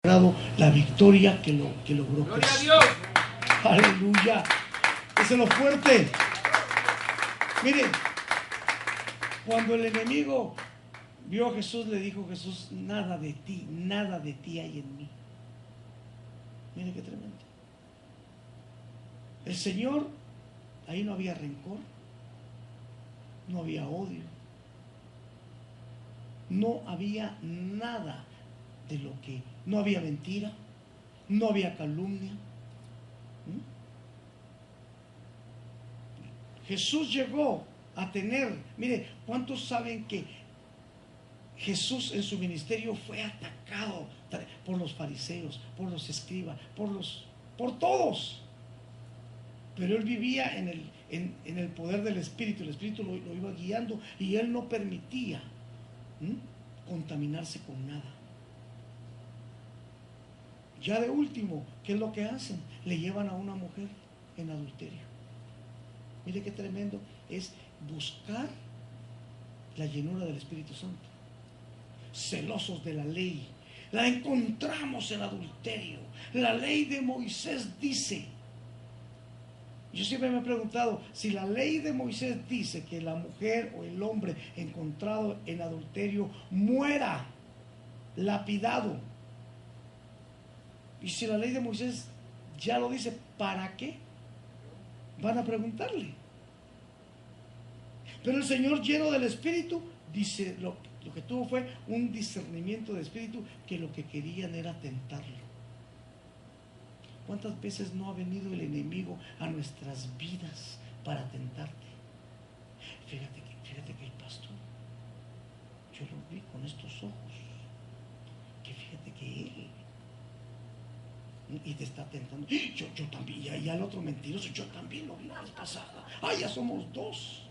la victoria que logró ¡Gloria a Cristo. Dios! Aleluya. Ese es lo fuerte. Mire, cuando el enemigo vio a Jesús, le dijo Jesús: nada de ti hay en mí. Mire qué tremendo. El Señor, ahí no había rencor, no había odio, no había nada de lo que, no había mentira, no había calumnia. Jesús llegó a tener, mire, ¿cuántos saben que Jesús en su ministerio fue atacado por los fariseos, por los escribas, por todos? Pero él vivía en el poder del Espíritu. El Espíritu lo iba guiando y él no permitía contaminarse con nada. Ya de último, ¿qué es lo que hacen? Le llevan a una mujer en adulterio. Mire qué tremendo es buscar la llenura del Espíritu Santo. Celosos de la ley, la encontramos en adulterio. La ley de Moisés dice, yo siempre me he preguntado, si la ley de Moisés dice que la mujer o el hombre encontrado en adulterio muera lapidado, y si la ley de Moisés ya lo dice, ¿para qué van a preguntarle? Pero el Señor, lleno del Espíritu, dice, lo que tuvo fue un discernimiento de Espíritu, que lo que querían era tentarlo. ¿Cuántas veces no ha venido el enemigo a nuestras vidas para tentarte? Fíjate que el pastor, yo lo vi con estos ojos, que fíjate que él, y te está tentando. Yo también, y al otro mentiroso, yo también lo vi la vez pasada. Ya somos dos.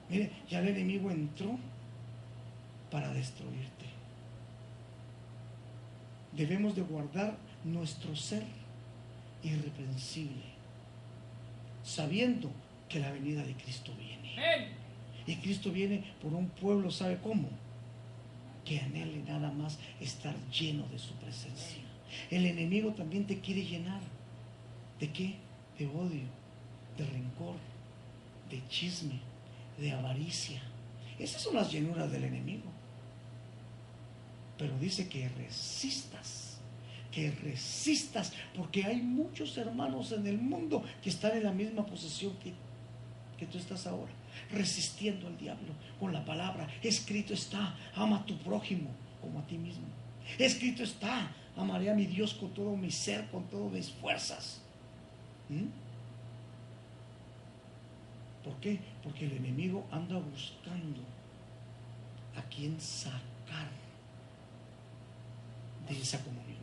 Mire, ya el enemigo entró para destruirte. Debemos de guardar nuestro ser irreprensible, sabiendo que la venida de Cristo viene. Y Cristo viene por un pueblo, ¿sabe cómo? Que anhele nada más estar lleno de su presencia. El enemigo también te quiere llenar. ¿De qué? De odio, de rencor, de chisme, de avaricia. Esas son las llenuras del enemigo. Pero dice que resistas, porque hay muchos hermanos en el mundo que están en la misma posición que tú estás ahora, resistiendo al diablo con la palabra. Escrito está: ama a tu prójimo como a ti mismo. Escrito está: amaré a mi Dios con todo mi ser, con todas mis fuerzas. ¿Por qué? Porque el enemigo anda buscando a quien sacar de esa comunión.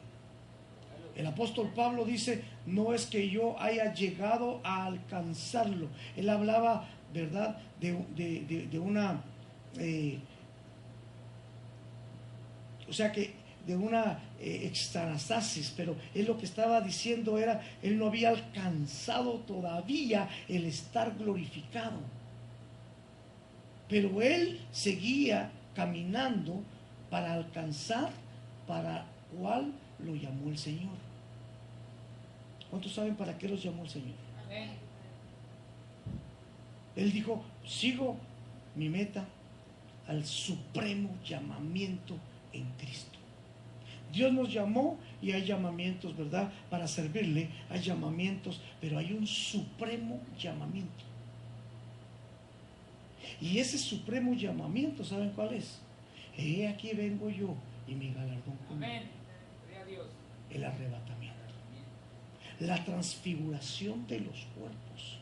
El apóstol Pablo dice: no es que yo haya llegado a alcanzarlo. Él hablaba, ¿verdad?, de una extanastasis, pero él lo que estaba diciendo era, él no había alcanzado todavía el estar glorificado, pero él seguía caminando para alcanzar para cuál lo llamó el Señor. ¿Cuántos saben para qué los llamó el Señor? Amén. Él dijo: sigo mi meta al supremo llamamiento en Cristo. Dios nos llamó y hay llamamientos, ¿verdad?, para servirle. Hay llamamientos, pero hay un supremo llamamiento. Y ese supremo llamamiento, ¿saben cuál es? He aquí vengo yo y mi galardón conmigo. Amén. Gloria a Dios. El arrebatamiento, la transfiguración de los cuerpos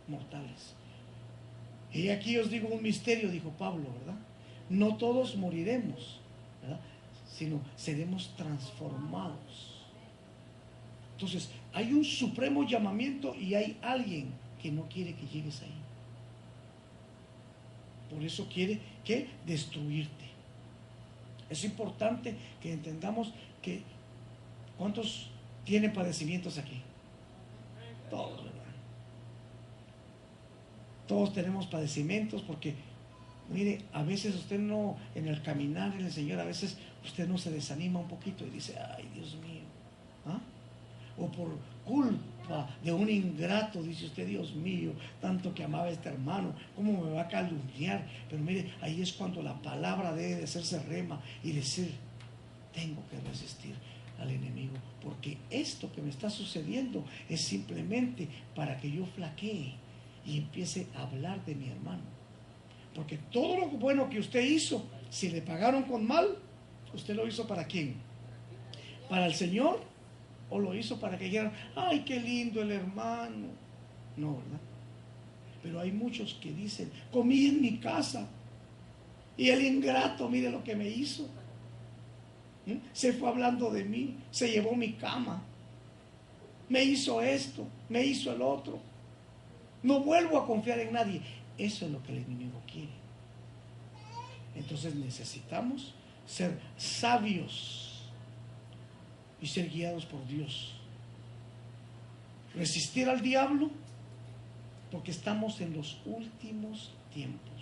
mortales. Y aquí os digo un misterio, dijo Pablo, ¿verdad? No todos moriremos, ¿verdad?, sino seremos transformados. Entonces, hay un supremo llamamiento y hay alguien que no quiere que llegues ahí. Por eso quiere que destruirte. Es importante que entendamos que ¿cuántos tienen padecimientos aquí? Todos, ¿verdad? Todos tenemos padecimientos, porque mire, a veces usted no, en el caminar en el Señor, a veces usted no se desanima un poquito y dice, ay, Dios mío, ¿ah? O por culpa de un ingrato, dice usted, Dios mío, tanto que amaba a este hermano, ¿cómo me va a calumniar? Pero mire, ahí es cuando la palabra debe de hacerse rema y decir, tengo que resistir al enemigo, porque esto que me está sucediendo es simplemente para que yo flaquee y empiece a hablar de mi hermano. Porque todo lo bueno que usted hizo, si le pagaron con mal, ¿usted lo hizo para quién? ¿Para el Señor? ¿O lo hizo para que dijeran, ay, qué lindo el hermano? No, ¿verdad? Pero hay muchos que dicen, comí en mi casa y el ingrato, mire lo que me hizo. Se fue hablando de mí, se llevó mi cama, me hizo esto, me hizo el otro. No vuelvo a confiar en nadie. Eso es lo que el enemigo quiere. Entonces necesitamos ser sabios y ser guiados por Dios. Resistir al diablo porque estamos en los últimos tiempos.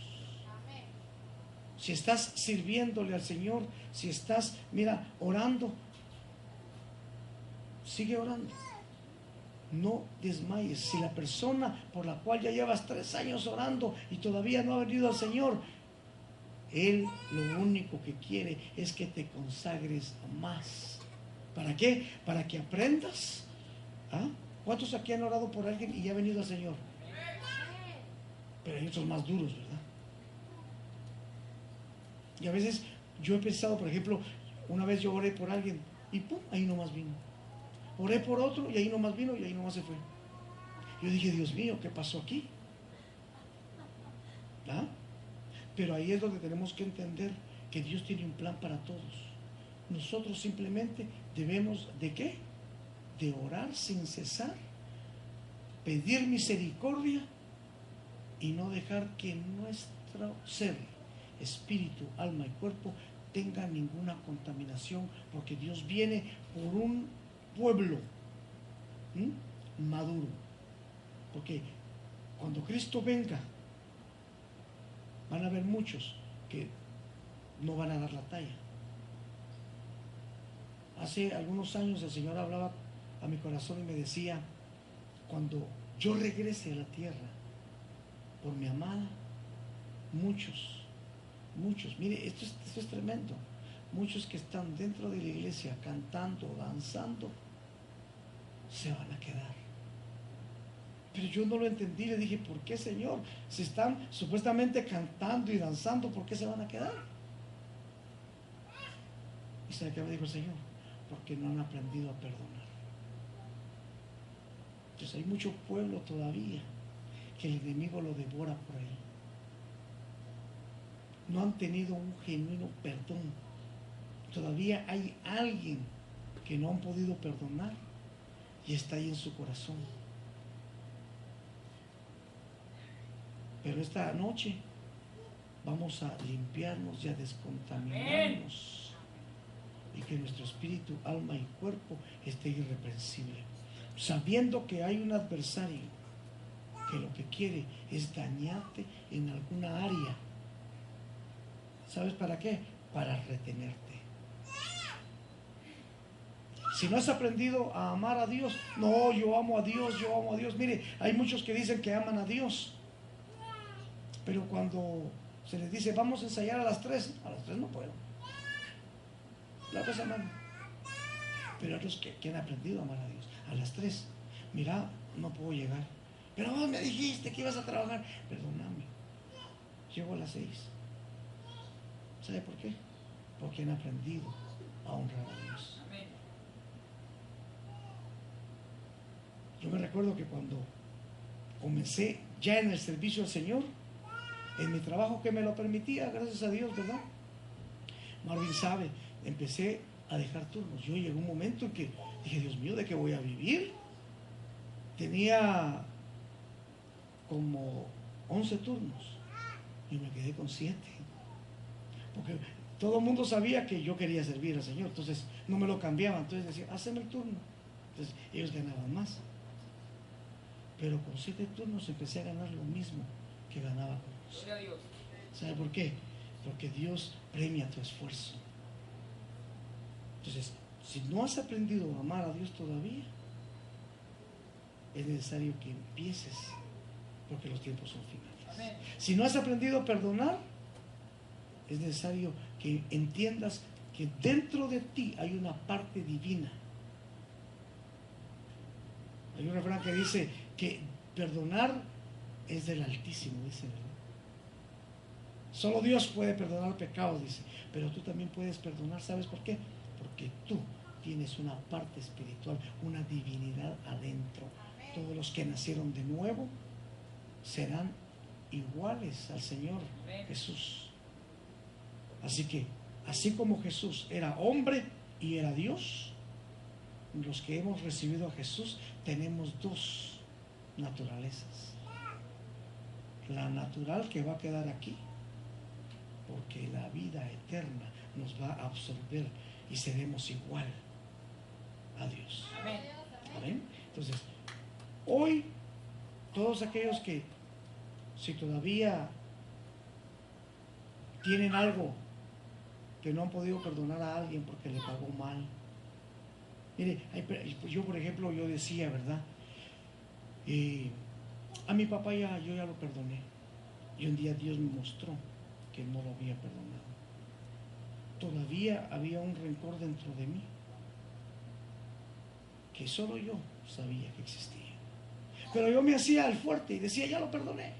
Si estás sirviéndole al Señor, si estás, mira, orando, sigue orando. No desmayes. Si la persona por la cual ya llevas 3 años orando y todavía no ha venido al Señor, Él lo único que quiere es que te consagres más. ¿Para qué? Para que aprendas. ¿Ah? ¿Cuántos aquí han orado por alguien y ya ha venido al Señor? Pero hay otros más duros, ¿verdad? Y a veces yo he pensado, por ejemplo, una vez yo oré por alguien y pum, ahí nomás vino. Oré por otro y ahí nomás vino y ahí nomás se fue. Yo dije, Dios mío, ¿qué pasó aquí? ¿Ah? Pero ahí es donde tenemos que entender que Dios tiene un plan para todos. Nosotros simplemente debemos ¿de qué? De orar sin cesar, pedir misericordia y no dejar que nuestro ser, espíritu, alma y cuerpo tenga ninguna contaminación, porque Dios viene por un pueblo maduro. Porque cuando Cristo venga, van a haber muchos que no van a dar la talla. Hace algunos años el Señor hablaba a mi corazón y me decía, cuando yo regrese a la tierra por mi amada, muchos, mire, esto es tremendo, muchos que están dentro de la iglesia cantando, danzando, se van a quedar. Pero yo no lo entendí, le dije, ¿por qué, Señor? Si están supuestamente cantando y danzando, ¿por qué se van a quedar? ¿Y sabe qué me dijo el Señor? Porque no han aprendido a perdonar. Entonces hay mucho pueblo todavía que el enemigo lo devora por ahí. No han tenido un genuino perdón. Todavía hay alguien que no han podido perdonar y está ahí en su corazón. Pero esta noche vamos a limpiarnos y a descontaminarnos y que nuestro espíritu, alma y cuerpo esté irreprensible, sabiendo que hay un adversario que lo que quiere es dañarte en alguna área. ¿Sabes para qué? Para retenerte. Si no has aprendido a amar a Dios, no, yo amo a Dios, yo amo a Dios. Mire, hay muchos que dicen que aman a Dios, pero cuando se les dice vamos a ensayar a las 3 no puedo. La otra semana. Pero otros que han aprendido a amar a Dios, a las 3, mira, no puedo llegar. Pero vos me dijiste que ibas a trabajar. Perdóname, llego a las 6. ¿Sabe por qué? Porque han aprendido a honrar a Dios. Yo me recuerdo que cuando comencé ya en el servicio al Señor, en mi trabajo que me lo permitía, gracias a Dios, ¿verdad? Marvin sabe, empecé a dejar turnos. Yo llegué a un momento en que dije, Dios mío, ¿de qué voy a vivir? Tenía como 11 turnos y me quedé con 7. Porque todo el mundo sabía que yo quería servir al Señor, entonces no me lo cambiaban. Entonces decían, haceme el turno. Entonces ellos ganaban más. Pero con 7 turnos empecé a ganar lo mismo que ganaba con 11. ¿Sabe por qué? Porque Dios premia tu esfuerzo. Entonces, si no has aprendido a amar a Dios todavía, es necesario que empieces, porque los tiempos son finales. Si no has aprendido a perdonar, es necesario que entiendas que dentro de ti hay una parte divina. Hay un refrán que dice que perdonar es del Altísimo, dice, ¿verdad? Solo Dios puede perdonar pecados, dice, pero tú también puedes perdonar. ¿Sabes por qué? Porque tú tienes una parte espiritual, una divinidad adentro. Todos los que nacieron de nuevo serán iguales al Señor Jesús. Así que, así como Jesús era hombre y era Dios, los que hemos recibido a Jesús tenemos dos naturalezas. La natural, que va a quedar aquí, porque la vida eterna nos va a absorber y seremos igual a Dios. ¿Amén? Entonces, hoy, todos aquellos que, si todavía tienen algo que no han podido perdonar a alguien porque le pagó mal. Mire, yo por ejemplo, yo decía, ¿verdad? A mi papá yo ya lo perdoné. Y un día Dios me mostró que no lo había perdonado. Todavía había un rencor dentro de mí que solo yo sabía que existía. Pero yo me hacía el fuerte y decía, ya lo perdoné.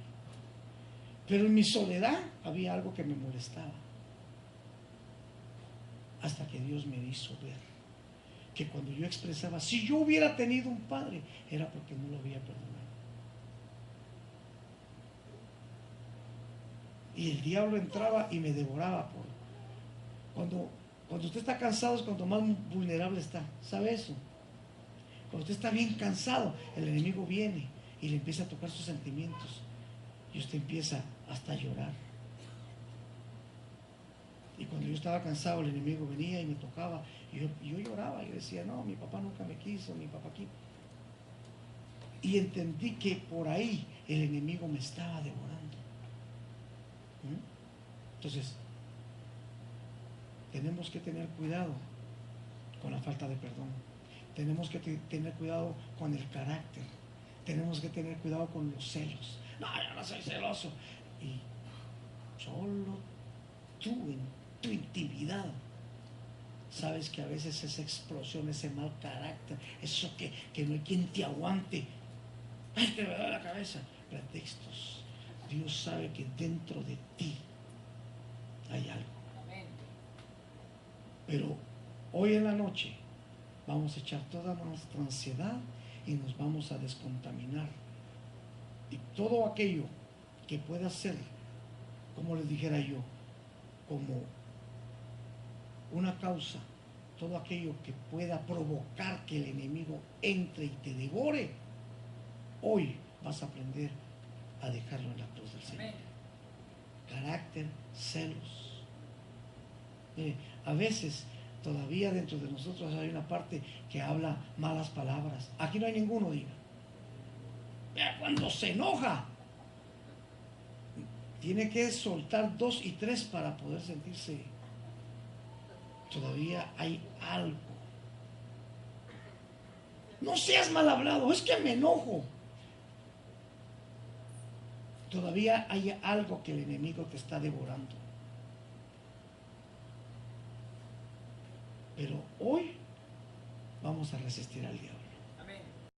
Pero en mi soledad había algo que me molestaba. Hasta que Dios me hizo ver que cuando yo expresaba, si yo hubiera tenido un padre, era porque no lo había perdonado. Y el diablo entraba y me devoraba. Cuando usted está cansado es cuando más vulnerable está. ¿Sabe eso? Cuando usted está bien cansado, el enemigo viene y le empieza a tocar sus sentimientos. Y usted empieza hasta a llorar. Y cuando yo estaba cansado, el enemigo venía y me tocaba. Y yo lloraba. Yo decía, no, mi papá nunca me quiso, mi papá aquí. Y entendí que por ahí el enemigo me estaba devorando. Entonces, tenemos que tener cuidado con la falta de perdón. Tenemos que tener cuidado con el carácter. Tenemos que tener cuidado con los celos. No, yo no soy celoso. Y solo tú en tu intimidad sabes que a veces esa explosión, ese mal carácter, eso que no hay quien te aguante, ay, que me da la cabeza, pretextos. Dios sabe que dentro de ti hay algo. Pero hoy en la noche vamos a echar toda nuestra ansiedad y nos vamos a descontaminar. Y todo aquello que pueda ser, como les dijera yo, como una causa, todo aquello que pueda provocar que el enemigo entre y te devore, hoy vas a aprender a dejarlo en la cruz del Señor. Carácter, celos. A veces todavía dentro de nosotros hay una parte que habla malas palabras. Aquí no hay ninguno, diga. Cuando se enoja, tiene que soltar 2 y 3 para poder sentirse. Todavía hay algo. No seas mal hablado, es que me enojo. Todavía hay algo que el enemigo te está devorando. Pero hoy vamos a resistir al diablo.